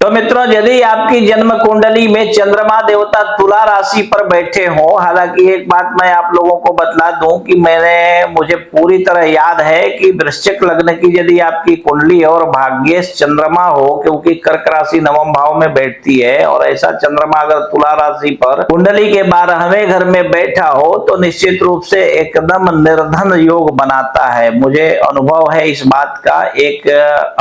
तो मित्रों, यदि आपकी जन्म कुंडली में चंद्रमा देवता तुला राशि पर बैठे हो, हालांकि एक बात मैं आप लोगों को बतला दूं कि मुझे पूरी तरह याद है कि वृश्चिक लग्न की यदि आपकी कुंडली है और भाग्येश चंद्रमा हो, क्योंकि कर्क राशि नवम भाव में बैठती है, और ऐसा चंद्रमा अगर तुला राशि पर कुंडली के 12वें घर में बैठा हो तो निश्चित रूप से एकदम निर्धन योग बनाता है। मुझे अनुभव है इस बात का। एक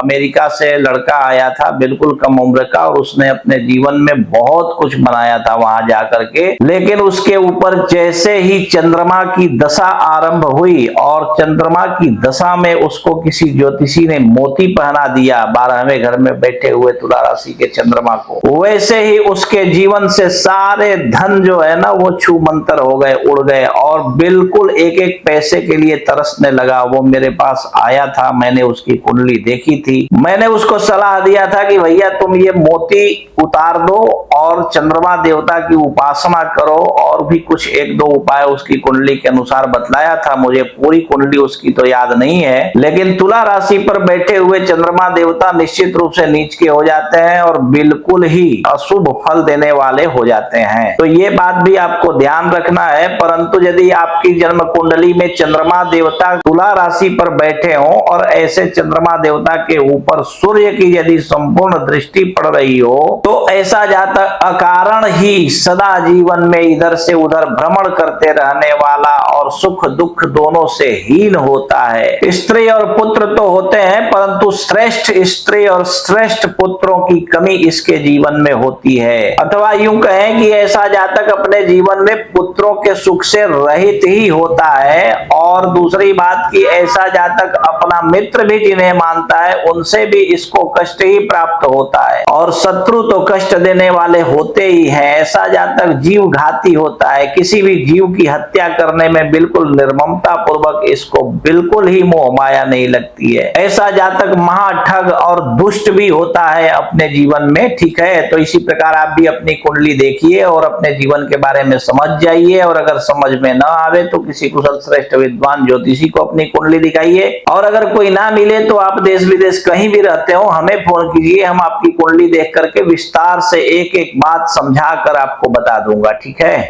अमेरिका से लड़का आया था, बिल्कुल कम उम्र का, और उसने अपने जीवन में बहुत कुछ बनाया था वहां जाकर के, लेकिन उसके ऊपर जैसे ही चंद्रमा की दशा आरंभ हुई और चंद्रमा की दशा में उसको किसी ज्योतिषी ने मोती पहना दिया 12वें घर में बैठे हुए तुला राशि के चंद्रमा को, वैसे ही उसके जीवन से सारे धन जो है ना वो छू मंतर हो गए, उड़ गए, और बिल्कुल एक एक पैसे के लिए तरसने लगा। वो मेरे पास आया था, मैंने उसकी कुंडली देखी थी, मैंने उसको सलाह दिया था कि भैया तुम ये मोती उतार दो और चंद्रमा देवता की उपासना करो, और भी कुछ एक दो उपाय उसकी कुंडली के अनुसार बतलाया था। मुझे पूरी कुंडली उसकी तो याद नहीं है, लेकिन तुला राशि पर बैठे हुए चंद्रमा देवता निश्चित रूप से नीच के हो जाते हैं और बिल्कुल ही अशुभ फल देने वाले हो जाते हैं। तो ये बात भी आपको ध्यान रखना है। परंतु यदि आपकी जन्म कुंडली में चंद्रमा देवता तुला राशि पर बैठे हो और ऐसे चंद्रमा देवता के ऊपर सूर्य की यदि संपूर्ण दृष्टि पड़ रही हो तो ऐसा जातक अकारण ही सदा जीवन में इधर से उधर भ्रमण करते रहने वाला और सुख दुख दोनों से हीन होता है। स्त्री और पुत्र तो होते हैं, परंतु श्रेष्ठ स्त्री और श्रेष्ठ पुत्रों की कमी इसके जीवन में होती है। अथवा यूं कहें कि ऐसा जातक अपने जीवन में पुत्रों के सुख से रहित ही होता है। और दूसरी बात कि ऐसा जातक अपना मित्र भी जिन्हें मानता है उनसे भी इसको कष्ट ही प्राप्त होता है, और शत्रु तो कष्ट देने वाले होते ही हैं। ऐसा जातक जीव घाती होता है, किसी भी जीव की हत्या करने में बिल्कुल निर्ममता पूर्वक इसको बिल्कुल ही मोह माया नहीं लगती है। ऐसा जातक महाठग और दुष्ट भी होता है अपने जीवन में, ठीक है। तो इसी प्रकार आप भी अपनी कुंडली देखिए और अपने जीवन के बारे में समझ जाइए, और अगर समझ में न आवे तो किसी कुशल श्रेष्ठ विद्वान ज्योतिषी को अपनी कुंडली दिखाइए, और अगर कोई ना मिले तो आप देश विदेश कहीं भी रहते हो हमें फोन कीजिए, हम आपकी कुंडली देख करके विस्तार से एक एक बात समझा कर आपको बता दूंगा, ठीक है।